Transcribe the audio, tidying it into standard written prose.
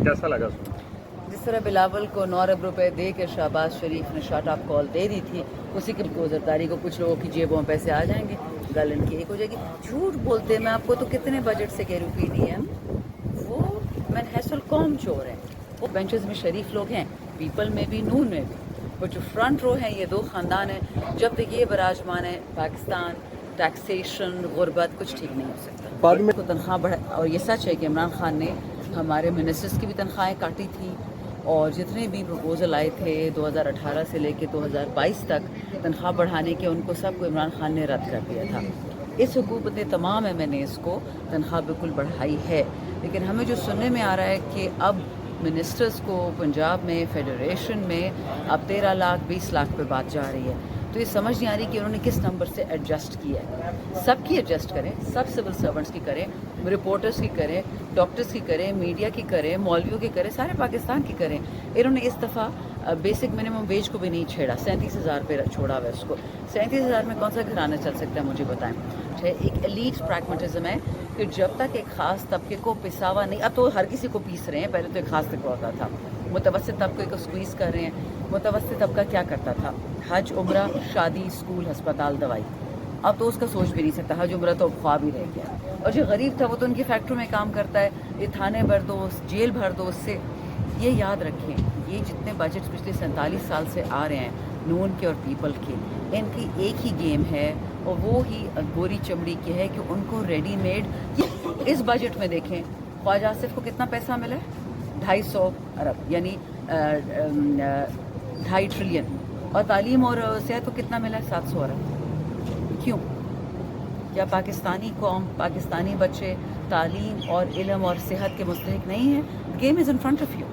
कैसा लगा सुन? जिस तरह बिलावल को 9 अरब रुपए दे के शहबाज शरीफ ने शॉर्ट ऑफ कॉल दे दी थी, उसी की गोजरदारी को कुछ लोगों की जेबों में पैसे आ जाएंगे, गल इनकी एक हो जाएगी। झूठ बोलते हैं, मैं आपको तो कितने बजट से कह रही हूँ PDM वो मैनहसल कौम चोर हैं। वो बेंचेस में शरीफ लोग हैं, पीपल में भी, नून में भी, और जो फ्रंट रो हैं ये दो ख़ानदान हैं। जब तक ये बराजमान है पाकिस्तान, टैक्सेशन, गुर्बत कुछ ठीक नहीं हो सकता। बाद में तो तनख्वाह बढ़ा, और ये सच है कि इमरान खान ने हमारे मिनिस्टर्स की भी तनख्वाहें काटी थी, और जितने भी प्रपोजल आए थे 2018 से लेके 2022 तक तनख्वाह बढ़ाने के, उनको सबको इमरान खान ने रद्द कर दिया था। इस हुकूमत ने तमाम MNAs को तनख्वाह बिल्कुल बढ़ाई है, लेकिन हमें जो सुनने में आ रहा है कि अब मिनिस्टर्स को पंजाब में, फेडरेशन में अब 13 लाख 20 लाख पे बात जा रही है। तो ये समझ नहीं आ रही कि उन्होंने किस नंबर से एडजस्ट किया है। सबकी एडजस्ट करें, सब सिविल सर्वेंट्स की करें, रिपोर्टर्स की करें, डॉक्टर्स की करें, मीडिया की करें, मौलवियों की करें, सारे पाकिस्तान की करें। इन्होंने इस दफ़ा बेसिक मिनिमम वेज को भी नहीं छेड़ा, 37,000 पे छोड़ा हुआ है उसको। 37,000 में कौन सा घराना चल सकता है मुझे बताएं। एक एलीट प्रैग्मेटिज्म है कि जब तक एक ख़ास तबके को पिसावा नहीं, अब तो हर किसी को पीस रहे हैं, पहले तो एक ख़ास तबका होता था, मुतवस्सित तबके को स्क्वीज़ कर रहे हैं। मुतवस्सित तबका क्या करता था? हज, उम्रा, शादी, स्कूल, अस्पताल, दवाई। अब तो उसका सोच भी नहीं सकता, हज उम्रा तो ख्वाब ही रह गया। और जो गरीब था वो तो उनकी फैक्ट्री में काम करता है, ये थाने भर दो, जेल भर दो उससे। ये याद रखें, ये जितने बजट पिछले 47 साल से आ रहे हैं नून के और पीपल के, इनकी एक ही गेम है, और वो ही गोरी चमड़ी की है कि उनको रेडी मेड। इस बजट में देखें ख्वाजा आसिफ को कितना पैसा मिला है? 250 अरब, यानी 2.5 ट्रिलियन। और तालीम और सेहत को कितना मिला है? 700 अरब। क्यों? क्या पाकिस्तानी कौम, पाकिस्तानी बच्चे तालीम और इल्म और सेहत के मुस्तहिक नहीं है? Game is in front of you.